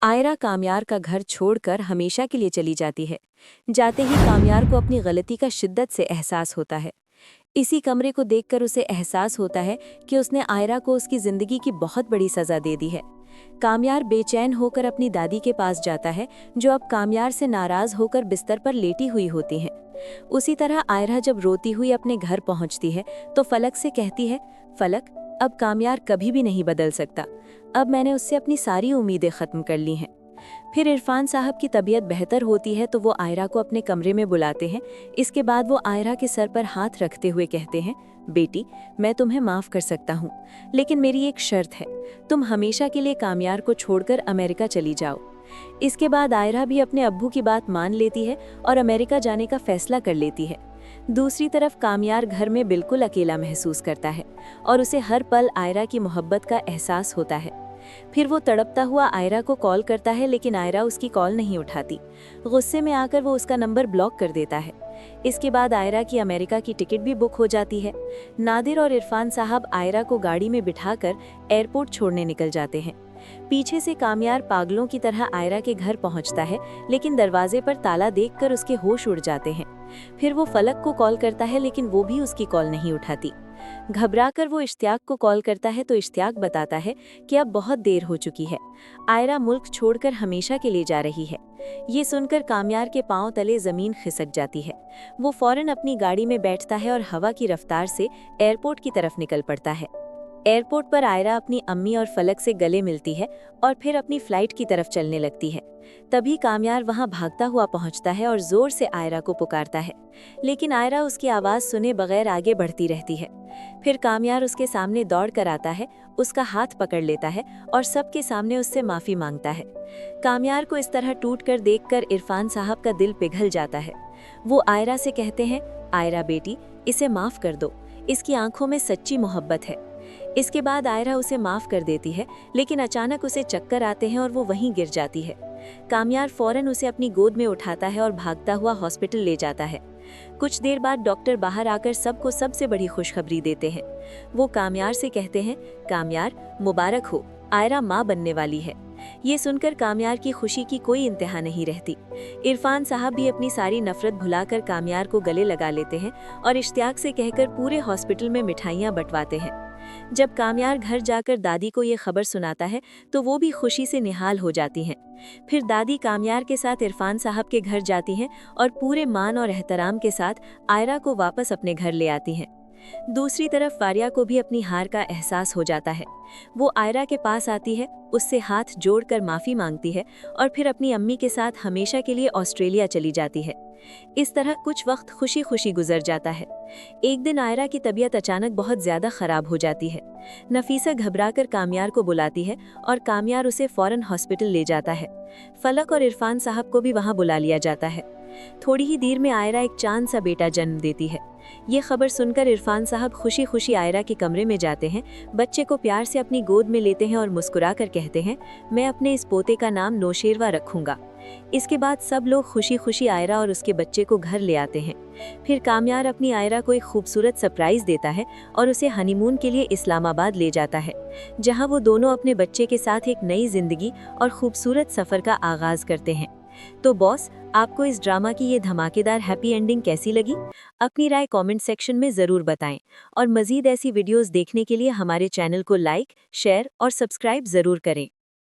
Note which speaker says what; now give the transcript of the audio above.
Speaker 1: आयरा कामयार का घर छोड़कर हमेशा के लिए चली जाती है। जाते ही कामयार को अपनी गलती का शिद्दत से एहसास होता है। इसी कमरे को देखकर उसे एहसास होता है कि उसने आयरा को उसकी जिंदगी की बहुत बड़ी सजा दे दी है। कामयार बेचैन होकर अपनी दादी के पास जाता है, जो अब कामयार से नाराज होकर बिस्तर पर लेटी हुई होती हैं। उसी तरह आयरा जब रोती हुई अपने घर पहुंचती है तो फलक से कहती है, फलक, अब कामयार कभी भी नहीं बदल सकता। अब मैंने उससे अपनी सारी उम्मीदें खत्म कर ली हैं। फिर इरफान साहब की तबीयत बेहतर होती है तो वो आयरा को अपने कमरे में बुलाते हैं। इसके बाद वो आयरा के सर पर हाथ रखते हुए कहते हैं, बेटी, मैं तुम्हें माफ़ कर सकता हूँ, लेकिन मेरी एक शर्त है, तुम हमेशा के लिए कामयार को छोड़कर अमेरिका चली जाओ। इसके बाद आयरा भी अपने अब्बू की बात मान लेती है और अमेरिका जाने का फैसला कर लेती है। दूसरी तरफ कामयार घर में बिल्कुल अकेला महसूस करता है और उसे हर पल आयरा की मोहब्बत का एहसास होता है। फिर वो तड़पता हुआ आयरा को कॉल करता है, लेकिन आयरा उसकी कॉल नहीं उठाती। गुस्से में आकर वो उसका नंबर ब्लॉक कर देता है। इसके बाद आयरा की अमेरिका की टिकट भी बुक हो जाती है। नादिर और इरफान साहब आयरा को गाड़ी में बिठाकर एयरपोर्ट छोड़ने निकल जाते हैं। पीछे से कामयार पागलों की तरह आयरा के घर पहुंचता है, लेकिन दरवाजे पर ताला देखकर उसके होश उड़ जाते हैं। फिर वो फलक को कॉल करता है, लेकिन वो भी उसकी कॉल नहीं उठाती। घबराकर वो इश्तियाक को कॉल करता है तो इश्तियाक बताता है कि अब बहुत देर हो चुकी है, आयरा मुल्क छोड़कर हमेशा के लिए जा रही है। ये सुनकर कामयार के पांव तले जमीन खिसक जाती है। वो फौरन अपनी गाड़ी में बैठता है और हवा की रफ्तार से एयरपोर्ट की तरफ निकल पड़ता है। एयरपोर्ट पर आयरा अपनी अम्मी और फलक से गले मिलती है और फिर अपनी फ्लाइट की तरफ चलने लगती है। तभी कामयार वहां भागता हुआ पहुंचता है और जोर से आयरा को पुकारता है, लेकिन आयरा उसकी आवाज़ सुने बगैर आगे बढ़ती रहती है। फिर कामयार उसके सामने दौड़ कर आता है, उसका हाथ पकड़ लेता है और सबके सामने उससे माफ़ी मांगता है। कामयार को इस तरह टूट कर देख इरफान साहब का दिल पिघल जाता है। वो आयरा से कहते हैं, आयरा बेटी, इसे माफ़ कर दो, इसकी आंखों में सच्ची मोहब्बत है। इसके बाद आयरा उसे माफ़ कर देती है, लेकिन अचानक उसे चक्कर आते हैं और वो वहीं गिर जाती है। कामयार फौरन उसे अपनी गोद में उठाता है और भागता हुआ हॉस्पिटल ले जाता है। कुछ देर बाद डॉक्टर बाहर आकर सबको सबसे बड़ी खुशखबरी देते हैं। वो कामयार से कहते हैं, कामयार, मुबारक हो, आयरा माँ बनने वाली है। ये सुनकर कामयार की खुशी की कोई इंतहा नहीं रहती। इरफान साहब भी अपनी सारी नफरत भुलाकर कामयार को गले लगा लेते हैं और इश्तियाक से कहकर पूरे हॉस्पिटल में मिठाइयाँ बंटवाते हैं। जब कामयार घर जाकर दादी को ये खबर सुनाता है तो वो भी खुशी से निहाल हो जाती हैं। फिर दादी कामयार के साथ इरफान साहब के घर जाती हैं और पूरे मान और एहतराम के साथ आयरा को वापस अपने घर ले आती हैं। दूसरी तरफ वारिया को भी अपनी हार का एहसास हो जाता है। वो आयरा के पास आती है, उससे हाथ जोड़कर माफ़ी मांगती है और फिर अपनी अम्मी के साथ हमेशा के लिए ऑस्ट्रेलिया चली जाती है। इस तरह कुछ वक्त खुशी खुशी गुजर जाता है। एक दिन आयरा की तबीयत अचानक बहुत ज़्यादा ख़राब हो जाती है। नफीसा घबराकर कामयार को बुलाती है और कामयार उसे फ़ौरन हॉस्पिटल ले जाता है। फलक और इरफान साहब को भी वहाँ बुला लिया जाता है। थोड़ी ही देर में आयरा एक चांद सा बेटा जन्म देती है। ये खबर सुनकर इरफान साहब खुशी खुशी आयरा के कमरे में जाते हैं, बच्चे को प्यार से अपनी गोद में लेते हैं और मुस्कुराकर कहते हैं, मैं अपने इस पोते का नाम नौशेरवा रखूंगा। इसके बाद सब लोग खुशी खुशी आयरा और उसके बच्चे को घर ले आते हैं। फिर कामयार अपनी आयरा को एक खूबसूरत सरप्राइज देता है और उसे हनीमून के लिए इस्लामाबाद ले जाता है, जहां वो दोनों अपने बच्चे के साथ एक नई जिंदगी और खूबसूरत सफ़र का आगाज करते हैं। तो बॉस, आपको इस ड्रामा की ये धमाकेदार हैप्पी एंडिंग कैसी लगी? अपनी राय कमेंट सेक्शन में ज़रूर बताएं और मज़ीद ऐसी वीडियोस देखने के लिए हमारे चैनल को लाइक, शेयर और सब्सक्राइब ज़रूर करें।